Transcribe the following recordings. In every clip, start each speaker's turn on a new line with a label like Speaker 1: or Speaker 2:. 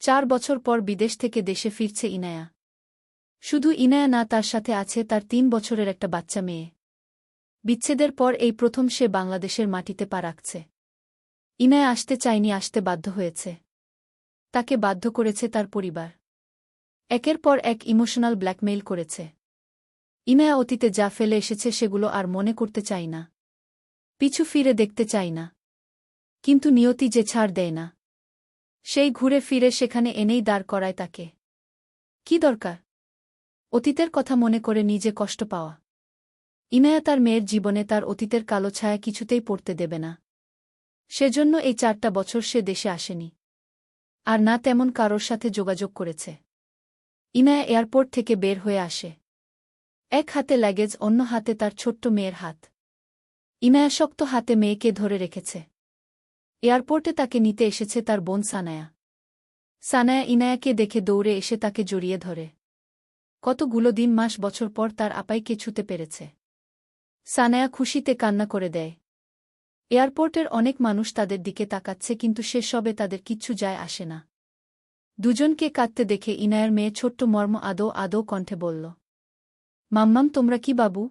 Speaker 1: 4 বছর পর বিদেশ থেকে দেশে ফিরছে ইনায়া। শুধু ইনায়া না, তার সাথে আছে তার 3 বছরের একটা বাচ্চা মেয়ে। বিচ্ছেদের পর এই প্রথম সে বাংলাদেশের মাটিতে পা রাখছে। ইনায়া আসতে চায়নি, আসতে বাধ্য হয়েছে। তাকে বাধ্য করেছে তার পরিবার। একের পর এক ইমোশনাল ব্ল্যাকমেইল করেছে। ইনায়া অতীতে যা ফেলে এসেছে সেগুলো আর মনে করতে চায় না। পিছু ফিরে দেখতে চায় না। কিন্তু নিয়তি যে ছাড় দেয় না। সেই ঘুরে ফিরে সেখানে এনেই দাঁড় করায় তাকে। কি দরকার অতীতের কথা মনে করে নিজে কষ্ট পাওয়া? ইনায়া তার মেয়ের জীবনে তার অতীতের কালো ছায়া কিছুতেই পড়তে দেবে না। সেজন্য এই 4টা বছর সে দেশে আসেনি। আর না তেমন কারোর সাথে যোগাযোগ করেছে। ইনায়া এয়ারপোর্ট থেকে বের হয়ে আসে। এক হাতে লাগেজ, অন্য হাতে তার ছোট্ট মেয়ের হাত। ইনায়া শক্ত হাতে মেয়েকে ধরে রেখেছে। এয়ারপোর্টে তাকে নিতে এসেছে তার বোন সানায়া। সানায়া ইনায়াকে দেখে দৌড়ে এসে তাকে জড়িয়ে ধরে। কতগুলো দিন, মাস, বছর পর তার আপাইকে ছুতে পেরেছে। সানায়া খুশিতে কান্না করে দেয়। এয়ারপোর্টের অনেক মানুষ তাদের দিকে তাকাচ্ছে, কিন্তু সে সবে তাদের কিচ্ছু যায় আসে না। দুজনকে কাঁদতে দেখে ইনায়ার মেয়ে ছোট্ট মর্ম আদৌ আদৌ কণ্ঠে বলল, মাম্মাম, তোমরা কি বাবু?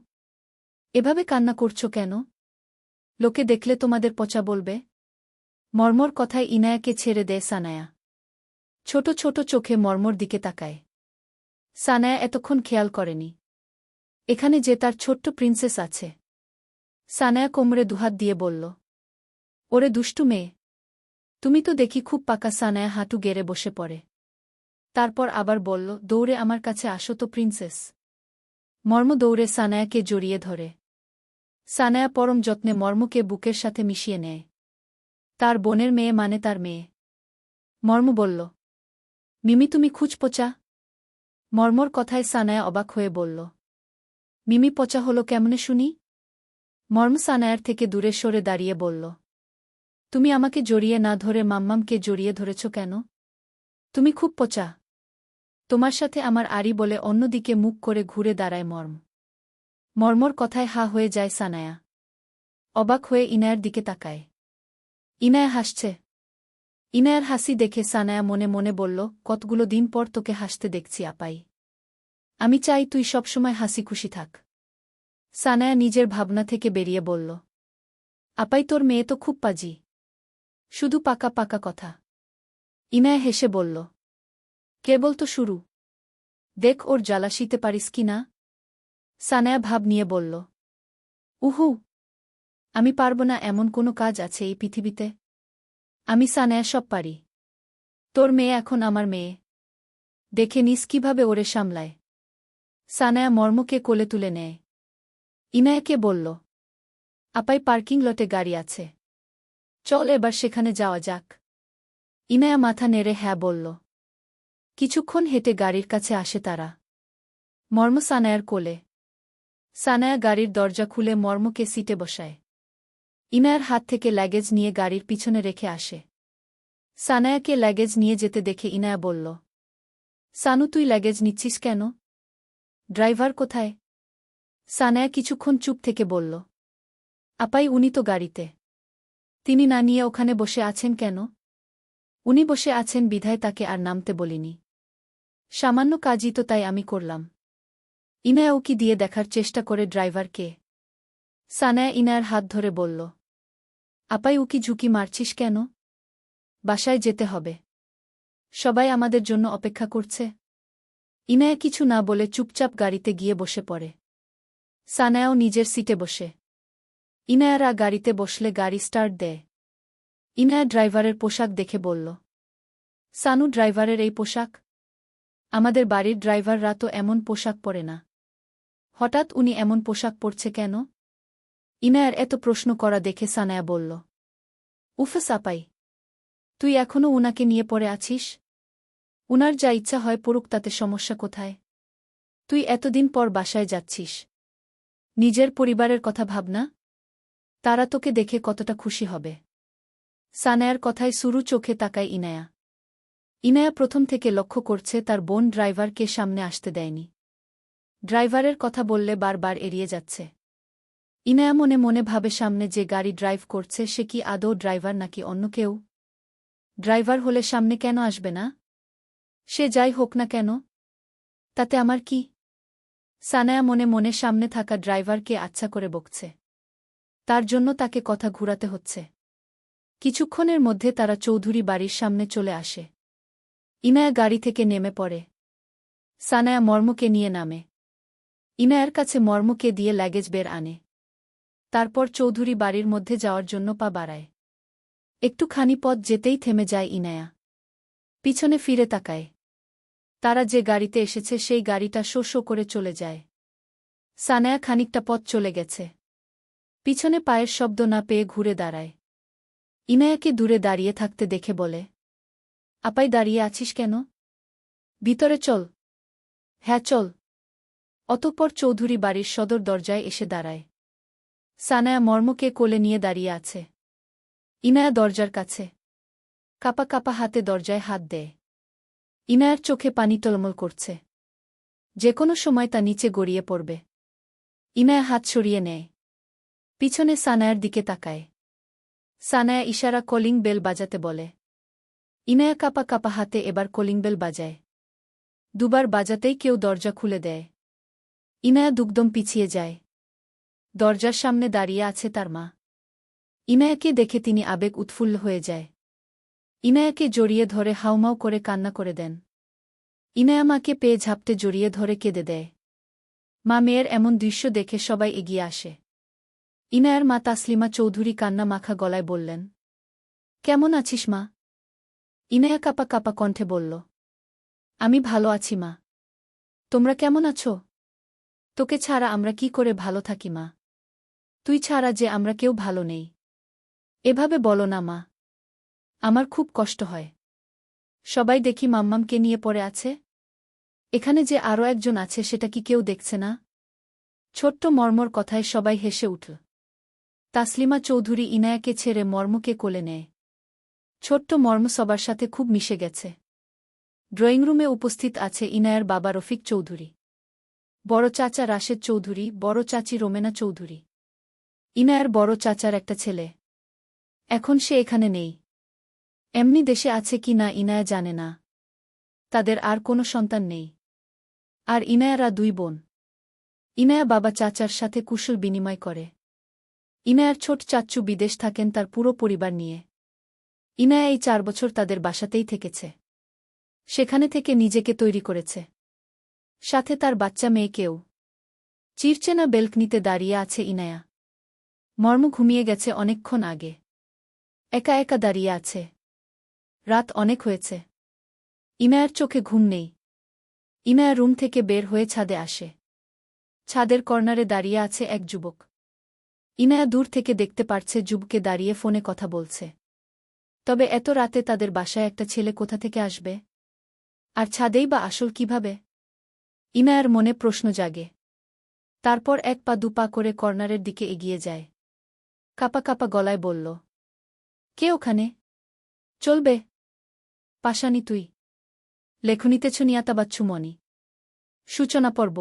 Speaker 1: এভাবে কান্না করছো কেন? লোকে দেখলে তোমাদের পচা বলবে। মর্মর কথায় ইনায়াকে ছেড়ে দেয় সানায়া। ছোট ছোট চোখে মর্মর দিকে তাকায়। সানায়া এতক্ষণ খেয়াল করেনি এখানে যে তার ছোট্ট প্রিন্সেস আছে। সানায়া কোমরে দুহাত দিয়ে বলল, ওরে দুষ্টু মেয়ে, তুমি তো দেখি খুব পাকা। সানায়া হাঁটু গেড়ে বসে পড়ে। তারপর আবার বলল, দৌড়ে আমার কাছে আসো তো প্রিন্সেস। মর্ম দৌড়ে সানায়াকে জড়িয়ে ধরে। সানায়া পরম যত্নে মর্মকে বুকের সাথে মিশিয়ে নেয়। তার বোনের মেয়ে মানে তার মেয়ে। মর্ম বলল, মিমি তুমি খুঁজ পচা? মর্মর কথায় সানায়া অবাক হয়ে বলল, মিমি পচা হলো কেমনে শুনি? মর্ম সানায়ার থেকে দূরে সরে দাঁড়িয়ে বলল, তুমি আমাকে জড়িয়ে না ধরে মাম্মামকে জড়িয়ে ধরেছ কেন? তুমি খুব পচা। তোমার সাথে আমার আড়ি বলে অন্যদিকে মুখ করে ঘুরে দাঁড়ায় মর্ম। মর্মর কথায় হা হয়ে যায় সানায়া। অবাক হয়ে ইনায়ার দিকে তাকায়। ইনায়া হাসছে। ইনায়ার হাসি দেখে সানায়া মনে মনে বলল, কতগুলো দিন পর তোকে হাসতে দেখছি আপাই। আমি চাই তুই সবসময় হাসি খুশি থাক। সানায়া নিজের ভাবনা থেকে বেরিয়ে বলল, আপাই তোর মেয়ে তো খুব পাজি। শুধু পাকা পাকা কথা। ইনায়া হেসে বলল, কেবল তো শুরু। দেখ ওর জ্বালা শিতে পারিস কি না। সানায়া ভাব নিয়ে বলল, উহু, আমি পারব না এমন কোনো কাজ আছে এই পৃথিবীতে? আমি সানায়া সব পারি। তোর মেয়ে এখন আমার মেয়ে। দেখে নিস কিভাবে ওরে সামলায়। সানায়া মর্মকে কোলে তুলে নেয়। ইনায়াকে বলল, আপাই পার্কিং লটে গাড়ি আছে, চল এবার সেখানে যাওয়া যাক। ইনায়া মাথা নেড়ে হ্যাঁ বলল। কিছুক্ষণ হেঁটে গাড়ির কাছে আসে তারা। মর্ম সানায়ার কোলে। সানায়া গাড়ির দরজা খুলে মর্মকে সিটে বসায়। ইনায়ার হাত থেকে লাগেজ নিয়ে গাড়ির পিছনে রেখে আসে। সানায়াকে লাগেজ নিয়ে যেতে দেখে ইনায়া বলল, সানু তুই লাগেজ নিচ্ছিস কেন? ড্রাইভার কোথায়? সানায়া কিছুক্ষণ চুপ থেকে বলল, আপাই উনি তো গাড়িতে। তিনি না নিয়ে ওখানে বসে আছেন কেন? উনি বসে আছেন বিধায় তাকে আর নামতে বলিনি। সামান্য কাজই তো, তাই আমি করলাম। ইনায়া উকি দিয়ে দেখার চেষ্টা করে ড্রাইভার কে। সানায়া ইনায়ার হাত ধরে বলল, আপাই উকি ঝুঁকি মারছিস কেন? বাসায় যেতে হবে। সবাই আমাদের জন্য অপেক্ষা করছে। ইনায়া কিছু না বলে চুপচাপ গাড়িতে গিয়ে বসে পড়ে। সানায়াও নিজের সিটে বসে। ইনায়ারা গাড়িতে বসলে গাড়ি স্টার্ট দেয়। ইনায়া ড্রাইভারের পোশাক দেখে বলল, সানু, ড্রাইভারের এই পোশাক? আমাদের বাড়ির ড্রাইভাররা তো এমন পোশাক পরে না। হঠাৎ উনি এমন পোশাক পরছে কেন? ইনায়ার এত প্রশ্ন করা দেখে সানায়া বলল, উফস আপাই, তুই এখনও উনাকে নিয়ে পড়ে আছিস? উনার যা ইচ্ছা হয় পড়ুক, তাতে সমস্যা কোথায়? তুই এতদিন পর বাসায় যাচ্ছিস, নিজের পরিবারের কথা ভাবনা। তারা তোকে দেখে কতটা খুশি হবে। সানায়ার কথায় সুরু চোখে তাকায় ইনায়া। ইনায়া প্রথম থেকে লক্ষ্য করছে তার বোন ড্রাইভারকে সামনে আসতে দেয়নি। ড্রাইভারের কথা বললে বারবার এড়িয়ে যাচ্ছে। ইনায়া মনে মনে ভাবে, সামনে যে গাড়ি ড্রাইভ করছে সে কি আদৌ ড্রাইভার নাকি অন্য কেউ? ড্রাইভার হলে সামনে কেন আসবে না? সে যাই হোক না কেন, তাতে আমার কি? সানায়া মনে মনে সামনে থাকা ড্রাইভারকে আচ্ছা করে বকছে। তার জন্য তাকে কথা ঘুরাতে হচ্ছে। কিছুক্ষণের মধ্যে তারা চৌধুরী বাড়ির সামনে চলে আসে। ইনায়া গাড়ি থেকে নেমে পড়ে। সানায়া মর্মকে নিয়ে নামে। ইনায়ার কাছে মর্মকে দিয়ে লাগেজ বের আনে। তারপর চৌধুরী বাড়ির মধ্যে যাওয়ার জন্য পা বাড়ায়। একটুখানি পথ যেতেই থেমে যায় ইনায়া। পিছনে ফিরে তাকায়। তারা যে গাড়িতে এসেছে সেই গাড়িটা শো শো করে চলে যায়। সানায়া খানিকটা পথ চলে গেছে। পিছনে পায়ের শব্দ না পেয়ে ঘুরে দাঁড়ায়। ইনায়াকে দূরে দাঁড়িয়ে থাকতে দেখে বলে, আপাই দাঁড়িয়ে আছিস কেন? ভিতরে চল। হ্যাঁ চল। অতঃপর চৌধুরী বাড়ির সদর দরজায় এসে দাঁড়ায়। সানায়া মর্মকে কোলে নিয়ে দাঁড়িয়ে আছে। ইনায়া দরজার কাছে কাপা কাপা হাতে দরজায় হাত দেয়। ইনায়ার চোখে পানি টলমল করছে। যে কোনো সময় তা নিচে গড়িয়ে পড়বে। ইনায়া হাত সরিয়ে নেয়। পিছনে সানায়ার দিকে তাকায়। সানায়া ইশারা কলিং বেল বাজাতে বলে। ইনায়া কাপা কাপা হাতে এবার কলিং বেল বাজায়। দুবার বাজাতেই কেউ দরজা খুলে দেয়। ইনায়া দুকদম পিছিয়ে যায়। দরজার সামনে দাঁড়িয়ে আছে তার মা। ইনায়াকে দেখে তিনি আবেগ উৎফুল্ল হয়ে যায়। ইনায়াকে জড়িয়ে ধরে হাউমাউ করে কান্না করে দেন। ইনায়া মাকে পেয়ে ঝাপটে জড়িয়ে ধরে কেঁদে দেয়। মা মেয়ের এমন দৃশ্য দেখে সবাই এগিয়ে আসে। ইনায়ার মা তাসলিমা চৌধুরী কান্না মাখা গলায় বললেন, কেমন আছিস মা? ইনায়া কাপা কাপা কণ্ঠে বলল, আমি ভালো আছি মা। তোমরা কেমন আছো? তোকে ছাড়া আমরা কি করে ভালো থাকি মা? তুই ছাড়া যে আমরা কেউ ভালো নেই। এভাবে বলো না মা। আমার খুব কষ্ট হয়। সবাই দেখি মাম্মামকে নিয়ে পড়ে আছে। এখানে যে আরও একজন আছে সেটা কি কেউ দেখছে না? ছোট্ট মর্মর কথায় সবাই হেসে উঠল। তাসলিমা চৌধুরী ইনায়াকে ছেড়ে মর্মকে কোলে নেয়। ছোট্ট মর্ম সবার সাথে খুব মিশে গেছে। ড্রয়িংরুমে উপস্থিত আছে ইনায়ার বাবা রফিক চৌধুরী, বড় চাচা রাশেদ চৌধুরী, বড় চাচি রোমেনা চৌধুরী। ইনায়ার বড় চাচার একটা ছেলে। এখন সে এখানে নেই। এমনি দেশে আছে কি না ইনায়া জানে না। তাদের আর কোনো সন্তান নেই। আর ইনায়ারা দুই বোন। ইনায়া বাবা চাচার সাথে কুশল বিনিময় করে। ইনায়ার ছোট চাচ্চু বিদেশ থাকেন তার পুরো পরিবার নিয়ে। ইনায়া এই 4 বছর তাদের বাসাতেই থেকেছে। সেখানে থেকে নিজেকে তৈরি করেছে। সাথে তার বাচ্চা মেয়েকেও। চিরচেনা বেলকনিতে দাঁড়িয়ে আছে ইনায়া। মর্ম ঘুমিয়ে গেছে অনেকক্ষণ আগে। একা একা দাঁড়িয়ে আছে। রাত অনেক হয়েছে। ইনায়ার চোখে ঘুম নেই। ইনায়া রুম থেকে বের হয়ে ছাদে আসে। ছাদের কর্নারে দাঁড়িয়ে আছে এক যুবক। ইনায়া দূর থেকে দেখতে পারছে যুবকে দাঁড়িয়ে ফোনে কথা বলছে। তবে এত রাতে তাদের বাসায় একটা ছেলে কোথা থেকে আসবে? আর ছাদেই বা আসল কিভাবে? ইনায়ার মনে প্রশ্ন জাগে। তারপর এক পা দুপা করে কর্নারের দিকে এগিয়ে যায়। কাপা কাপা গলায় বলল, কে ওখানে? চলবে। পাশানি তুই। লেখনিতেছ নিয়াতাবাচ্ছু মনি। সূচনা পর্ব।